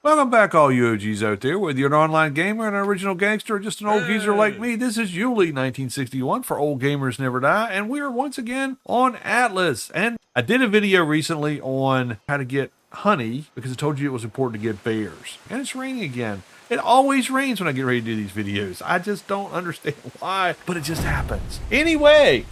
Welcome back, all you OGs out there, whether you're an online gamer, an original gangster, or just an old geezer like me. This is Yuli 1961 for Old Gamers Never Die, and we are once again on Atlas. And I did a video recently on how to get honey because I told you it was important to get bears. And it's raining again. It always rains when I get ready to do these videos. I just don't understand why, but it just happens. Anyway.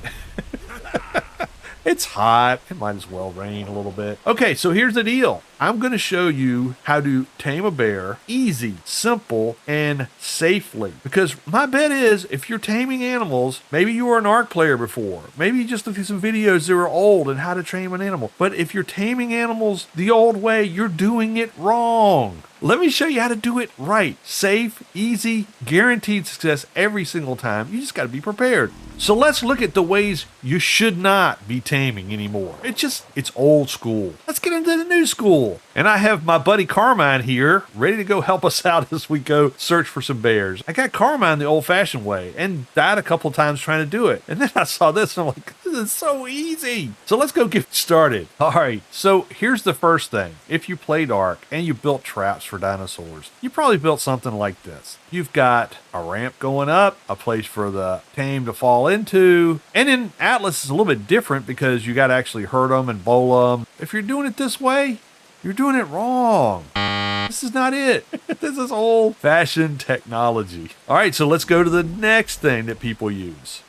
It's hot. It might as well rain a little bit. Okay, so here's the deal. I'm going to show you how to tame a bear easy, simple, and safely. Because my bet is if you're taming animals, maybe you were an ARK player before. Maybe you just looked at some videos that were old and how to tame an animal. But if you're taming animals the old way, you're doing it wrong. Let me show you how to do it right. Safe, easy, guaranteed success every single time. You just got to be prepared. So let's look at the ways you should not be taming anymore. It's old school. Let's get into the new school. And I have my buddy Carmine here, ready to go help us out as we go search for some bears. I got Carmine the old-fashioned way and died a couple times trying to do it. And then I saw this and I'm like, this is so easy. So let's go get started. All right, so here's the first thing. If you played ARK and you built traps for dinosaurs, you probably built something like this. You've got a ramp going up, a place for the tame to fall into, and in Atlas is a little bit different because you got to actually hurt them and bowl them. If you're doing it this way, you're doing it wrong. This is not it. This is old-fashioned technology. All right, so let's go to the next thing that people use.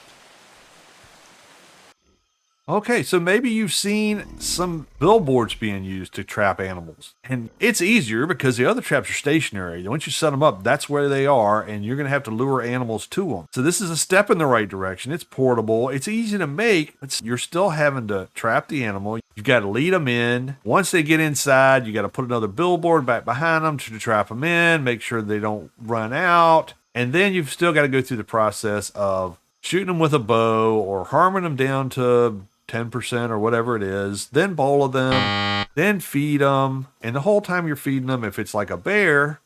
Okay, so maybe you've seen some billboards being used to trap animals. And it's easier because the other traps are stationary. Once you set them up, that's where they are, and you're going to have to lure animals to them. So this is a step in the right direction. It's portable. It's easy to make, but you're still having to trap the animal. You've got to lead them in. Once they get inside, you got to put another billboard back behind them to trap them in, make sure they don't run out. And then you've still got to go through the process of shooting them with a bow or harming them down to 10% or whatever it is, then bowl them, then feed them. And the whole time you're feeding them, if it's like a bear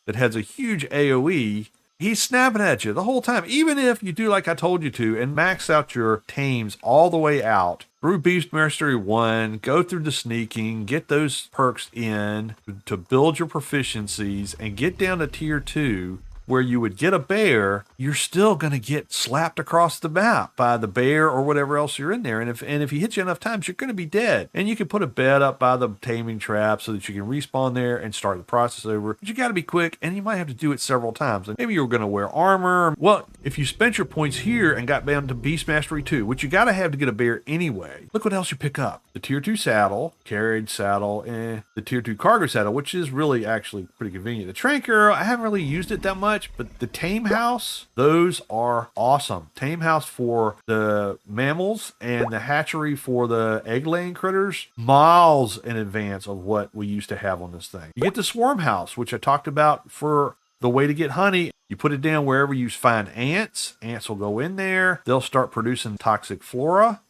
that has a huge AoE, he's snapping at you the whole time. Even if you do like I told you to and max out your tames all the way out through Beast Mastery 1, go through the sneaking, get those perks in to build your proficiencies and get down to tier 2, where you would get a bear, you're still going to get slapped across the map by the bear or whatever else you're in there. And if he hits you enough times, you're going to be dead. And you can put a bed up by the taming trap so that you can respawn there and start the process over. But you got to be quick, and you might have to do it several times. And maybe you're going to wear armor. Well, if you spent your points here and got down to Beast Mastery 2, which you got to have to get a bear anyway, look what else you pick up. The tier 2 saddle, carriage saddle, and the tier 2 cargo saddle, which is really actually pretty convenient. The trank arrow, I haven't really used it that much, but the Tame House, those are awesome. Tame House for the mammals and the hatchery for the egg-laying critters, miles in advance of what we used to have on this thing. You get the Swarm House, which I talked about for the way to get honey. You put it down wherever you find ants. Ants will go in there. They'll start producing toxic flora.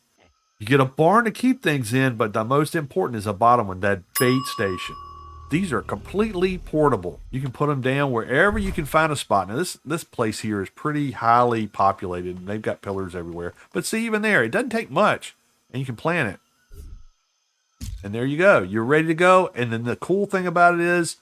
You get a barn to keep things in, but the most important is the bottom one, that bait station. These are completely portable. You can put them down wherever you can find a spot. Now, this place here is pretty highly populated, and they've got pillars everywhere. But see, even there, it doesn't take much, and you can plant it. And there you go. You're ready to go. And then the cool thing about it is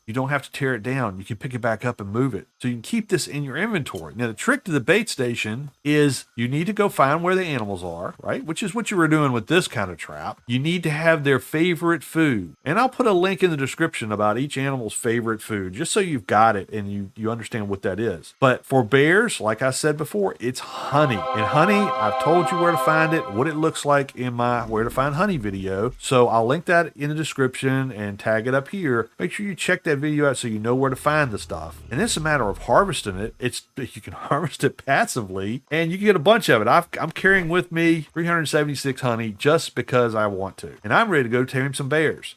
you don't have to tear it down. You can pick it back up and move it. So you can keep this in your inventory. Now, the trick to the bait station is you need to go find where the animals are, right? Which is what you were doing with this kind of trap. You need to have their favorite food. And I'll put a link in the description about each animal's favorite food, just so you've got it and you understand what that is. But for bears, like I said before, it's honey. And honey, I've told you where to find it, what it looks like in my Where to Find Honey video. So I'll link that in the description and tag it up here. Make sure you check that video out so you know where to find the stuff. And it's a matter of harvesting it. You can harvest it passively and you can get a bunch of it. I'm carrying with me 376 honey just because I want to. And I'm ready to go tame some bears.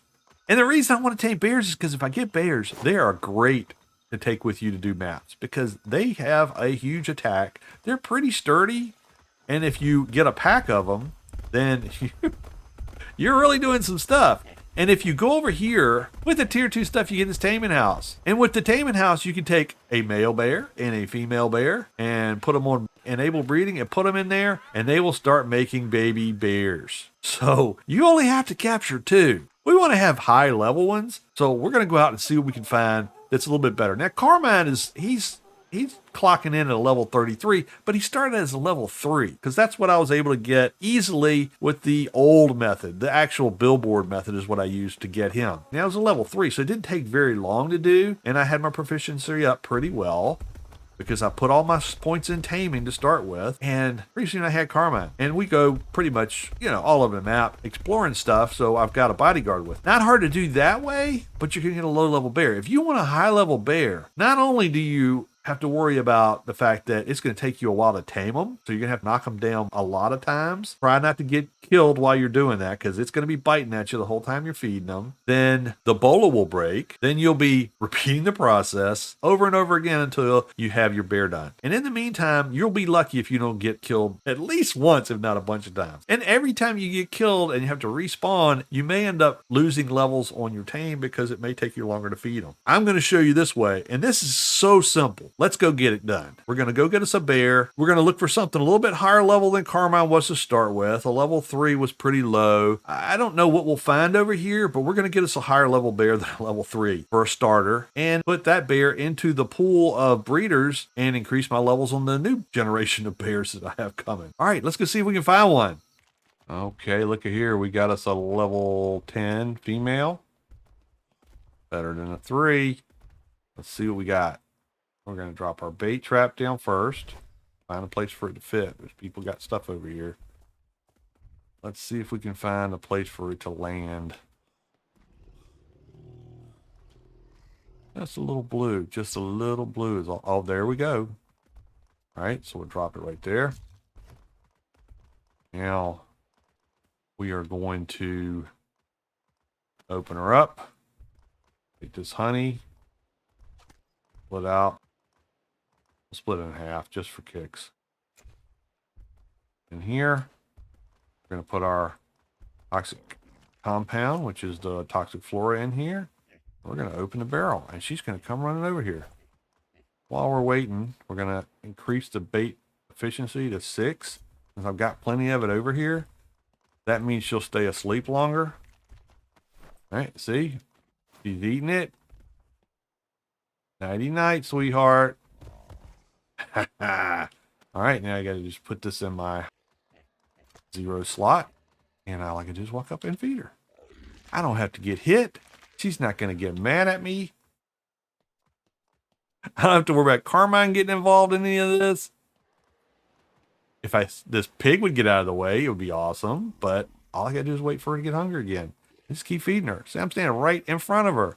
And the reason I want to tame bears is because if I get bears, they are great to take with you to do maps because they have a huge attack. They're pretty sturdy. And if you get a pack of them, then you're really doing some stuff. And if you go over here, with the tier 2 stuff, you get this Taming House. And with the Taming House, you can take a male bear and a female bear and put them on enable breeding and put them in there, and they will start making baby bears. So you only have to capture 2, We want to have high level ones. So we're going to go out and see what we can find that's a little bit better. Now, Carmine he's clocking in at a level 33, but he started as a level 3 because that's what I was able to get easily with the old method. The actual billboard method is what I used to get him. Now, it was a level 3, so it didn't take very long to do, and I had my proficiency up pretty well because I put all my points in taming to start with, and pretty soon I had Carmine. And we go pretty much, all over the map exploring stuff, so I've got a bodyguard with. Not hard to do that way, but you can get a low-level bear. If you want a high-level bear, not only do you have to worry about the fact that it's going to take you a while to tame them, so you're going to have to knock them down a lot of times. Try not to get killed while you're doing that because it's going to be biting at you the whole time you're feeding them. Then the bola will break. Then you'll be repeating the process over and over again until you have your bear done. And in the meantime, you'll be lucky if you don't get killed at least once, if not a bunch of times. And every time you get killed and you have to respawn, you may end up losing levels on your tame because it may take you longer to feed them. I'm going to show you this way, and this is so simple. Let's go get it done. We're going to go get us a bear. We're going to look for something a little bit higher level than Carmine was to start with. A level 3 was pretty low. I don't know what we'll find over here, but we're going to get us a higher level bear than a level 3 for a starter and put that bear into the pool of breeders and increase my levels on the new generation of bears that I have coming. All right, let's go see if we can find one. Okay, look at here. We got us a level 10 female. Better than a 3. Let's see what we got. We're going to drop our bait trap down first. Find a place for it to fit. There's people got stuff over here. Let's see if we can find a place for it to land. That's a little blue. Just a little blue is all. Oh, there we go. All right, so we'll drop it right there. Now, we are going to open her up. Take this honey. Split out. We'll split it in half just for kicks. In here, we're going to put our toxic compound, which is the toxic flora, in here. We're going to open the barrel, and she's going to come running over here. While we're waiting, we're going to increase the bait efficiency to 6. Since I've got plenty of it over here, that means she'll stay asleep longer. All right, see? She's eating it. Nighty night, sweetheart. All right, now I got to just put this in my 0 slot, and all I can do is walk up and feed her. I don't have to get hit. She's not going to get mad at me. I don't have to worry about Carmine getting involved in any of this. If this pig would get out of the way, it would be awesome, but all I got to do is wait for her to get hungry again. Just keep feeding her. See, I'm standing right in front of her.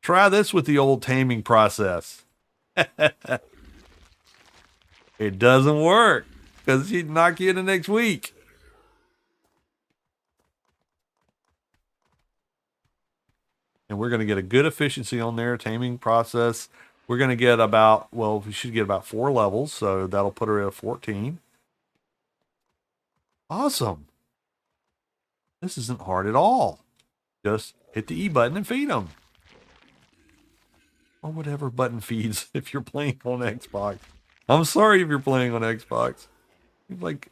Try this with the old taming process. It doesn't work because she'd knock you in the next week. And we're going to get a good efficiency on their taming process. We're going to get we should get about 4 levels, so that'll put her at 14. Awesome. This isn't hard at all. Just hit the E button and feed them. Or whatever button feeds if you're playing on Xbox. I'm sorry if you're playing on Xbox. Like,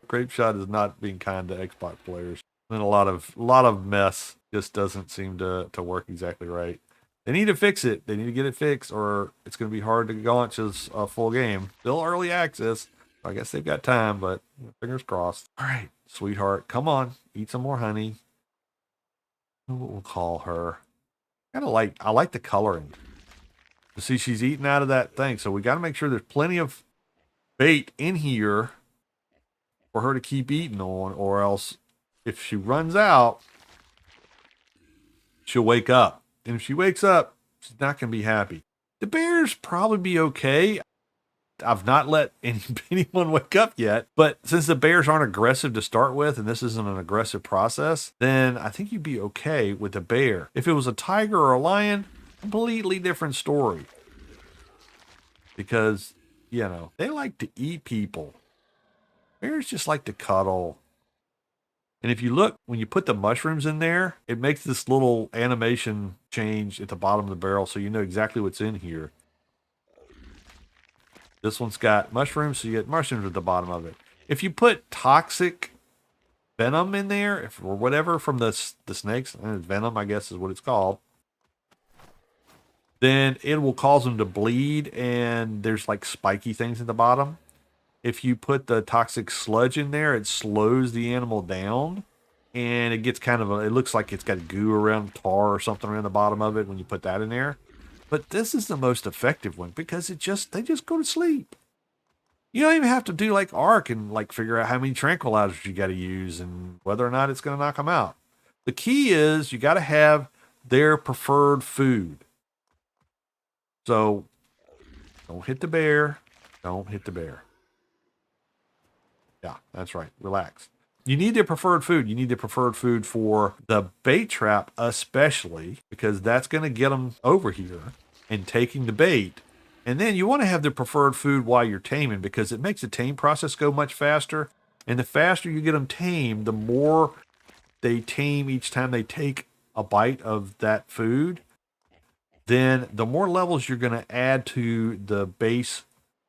grapeshot is not being kind to Xbox players. And a lot of mess just doesn't seem to work exactly right. They need to fix it. They need to get it fixed, or it's going to be hard to launch as a full game. Still early access. I guess they've got time, but fingers crossed. All right, sweetheart, come on, eat some more honey. What we'll call her. I like the coloring. You see, she's eating out of that thing, so we got to make sure there's plenty of bait in here for her to keep eating on, or else if she runs out, she'll wake up. And if she wakes up, she's not going to be happy. The bears probably be okay. I've not let anyone wake up yet, but since the bears aren't aggressive to start with, and this isn't an aggressive process, then I think you'd be okay with the bear. If it was a tiger or a lion, completely different story. Because, they like to eat people. Bears just like to cuddle. And if you look, when you put the mushrooms in there, it makes this little animation change at the bottom of the barrel so you know exactly what's in here. This one's got mushrooms, so you get mushrooms at the bottom of it. If you put toxic venom in there, if or whatever from the snakes, venom I guess is what it's called, then it will cause them to bleed, and there's like spiky things at the bottom. If you put the toxic sludge in there, it slows the animal down, and it gets kind of it looks like it's got goo around, tar or something around the bottom of it when you put that in there. But this is the most effective one because they just go to sleep. You don't even have to do like arc and like figure out how many tranquilizers you got to use and whether or not it's going to knock them out. The key is you got to have their preferred food. So don't hit the bear. Don't hit the bear. Yeah, that's right. Relax. You need their preferred food. You need their preferred food for the bait trap, especially because that's going to get them over here and taking the bait. And then you want to have their preferred food while you're taming because it makes the tame process go much faster. And the faster you get them tamed, the more they tame each time they take a bite of that food, then the more levels you're going to add to the base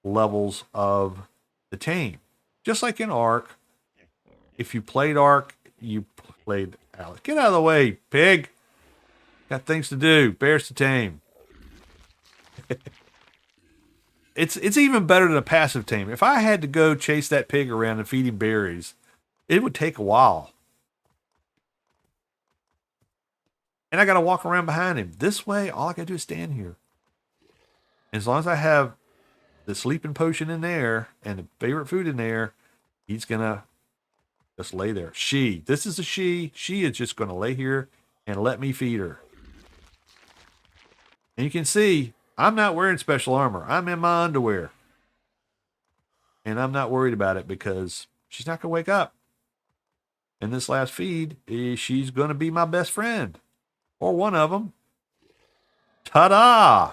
levels of the tame. Just like in Ark, if you played Ark, you played Alice. Get out of the way, pig. Got things to do. Bears to tame. It's even better than a passive tame. If I had to go chase that pig around and feed him berries, it would take a while. And I got to walk around behind him. This way, all I got to do is stand here. As long as I have the sleeping potion in there and the favorite food in there, he's going to just lay there. This is a she. She is just going to lay here and let me feed her. And you can see, I'm not wearing special armor. I'm in my underwear. And I'm not worried about it because she's not going to wake up. And this last feed, she's going to be my best friend. Or one of them. Ta-da!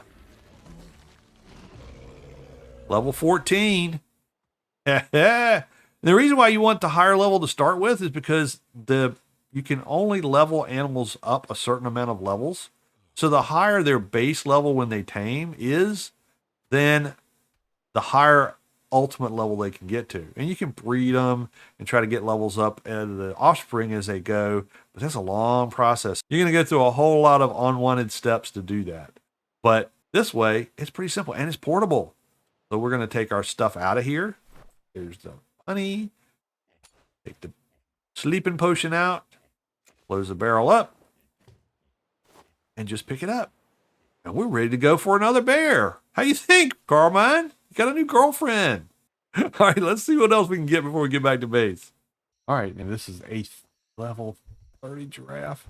Level 14. The reason why you want the higher level to start with is because you can only level animals up a certain amount of levels. So the higher their base level when they tame is, then the higher ultimate level they can get to. And you can breed them and try to get levels up and the offspring as they go, but that's a long process. You're going to go through a whole lot of unwanted steps to do that. But this way, it's pretty simple and it's portable. So we're going to take our stuff out of here. There's the honey. Take the sleeping potion out. Close the barrel up. And just pick it up. And we're ready to go for another bear. How you think, Carmine? You got a new girlfriend. All right, let's see what else we can get before we get back to base. All right, and this is 8th level 30 giraffe.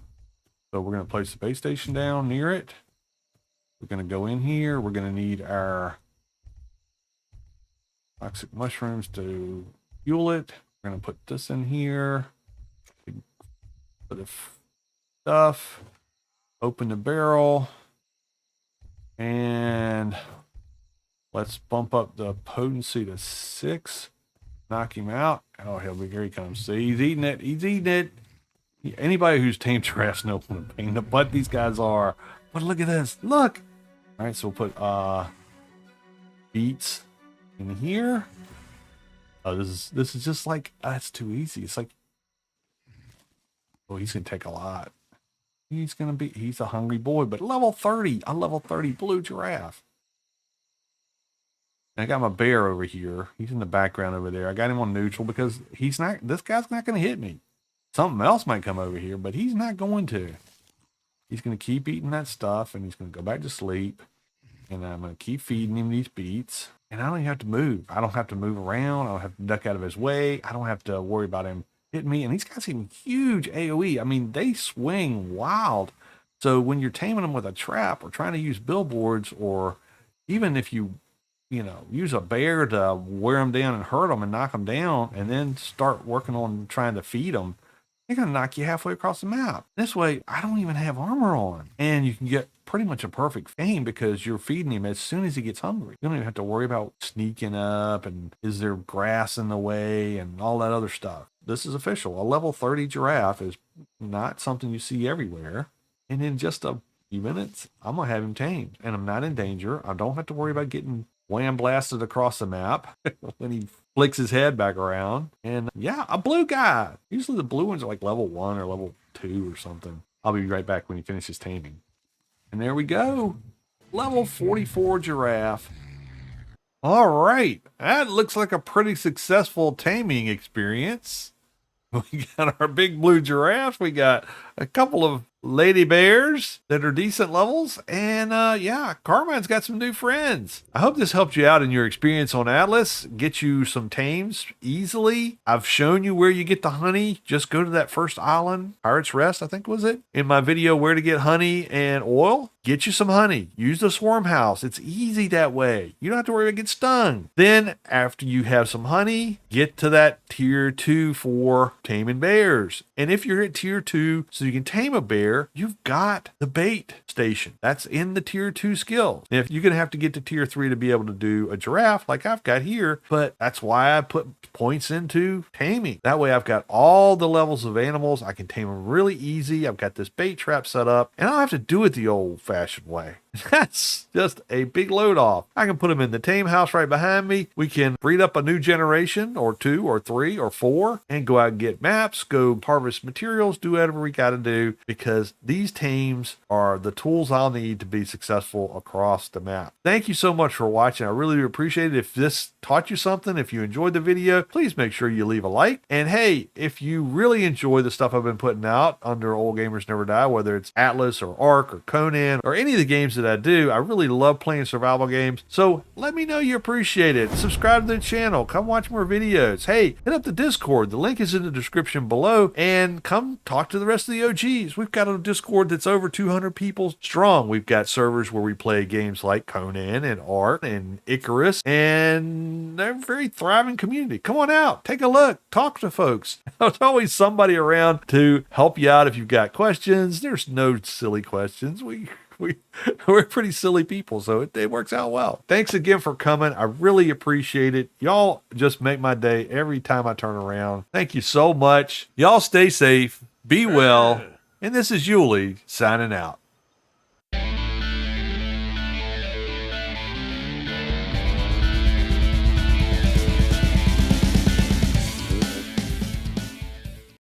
So we're going to place the base station down near it. We're going to go in here. We're going to need our toxic mushrooms to fuel it. We're going to put this in here. Put the stuff. Open the barrel. And let's bump up the potency to 6. Knock him out. Oh, here he comes. See, he's eating it. He's eating it. Anybody who's tamed giraffes knows what a pain in the butt these guys are. But look at this. Look. All right, so we'll put beets in here. Oh, this is just like it's too easy. It's like, oh, he's gonna take a lot. He's a hungry boy, but level 30, a level 30 blue giraffe. And I got my bear over here. He's in the background over there. I got him on neutral because this guy's not going to hit me. Something else might come over here, but he's not going to. He's going to keep eating that stuff and he's going to go back to sleep. And I'm going to keep feeding him these beets. And I don't even have to move. I don't have to move around. I don't have to duck out of his way. I don't have to worry about him hitting me. And these guys have huge AoE. I mean, they swing wild. So when you're taming them with a trap or trying to use billboards, or even if you use a bear to wear them down and hurt them and knock them down and then start working on trying to feed them, they're going to knock you halfway across the map. This way, I don't even have armor on. And you can get pretty much a perfect aim because you're feeding him as soon as he gets hungry. You don't even have to worry about sneaking up and is there grass in the way and all that other stuff. This is official. A level 30 giraffe is not something you see everywhere. And in just a few minutes, I'm going to have him tamed. And I'm not in danger. I don't have to worry about getting wham blasted across the map when he flicks his head back around. And yeah, a blue guy. Usually the blue ones are like level 1 or level 2 or something. I'll be right back when he finishes taming. And there we go. Level 44 giraffe. All right. That looks like a pretty successful taming experience. We got our big blue giraffes. We got a couple of lady bears that are decent levels. And yeah, Carmine's got some new friends. I hope this helped you out in your experience on Atlas. Get you some tames easily. I've shown you where you get the honey. Just go to that first island, Pirate's Rest, I think was it, in my video, where to get honey and oil. Get you some honey. Use the swarm house. It's easy that way. You don't have to worry about getting stung. Then after you have some honey, get to that tier 2 for taming bears. And if you're at tier 2, so you can tame a bear, you've got the bait station. That's in the tier 2 skill. If you're going to have to get to tier 3 to be able to do a giraffe like I've got here, but that's why I put points into taming. That way I've got all the levels of animals. I can tame them really easy. I've got this bait trap set up, and I don't have to do it the old-fashioned way. That's just a big load off. I can put them in the Tame House right behind me. We can breed up a new generation or 2 or 3 or 4 and go out and get maps, go harvest materials, do whatever we got to do, because these tames are the tools I'll need to be successful across the map. Thank you so much for watching. I really appreciate it. If this taught you something, if you enjoyed the video, please make sure you leave a like. And hey, if you really enjoy the stuff I've been putting out under Old Gamers Never Die, whether it's Atlas or Ark or Conan or any of the games that I do, I really love playing survival games. So let me know you appreciate it. Subscribe to the channel. Come watch more videos. Hey, hit up the Discord. The link is in the description below. And come talk to the rest of the OGs. We've got a Discord that's over 200 people strong. We've got servers where we play games like Conan and Ark and Icarus. And they're a very thriving community. Come on out. Take a look. Talk to folks. There's always somebody around to help you out if you've got questions. There's no silly questions. We're pretty silly people, so it works out well. Thanks again for coming. I really appreciate it. Y'all just make my day every time I turn around. Thank you so much. Y'all stay safe, be well, and this is Yuli signing out.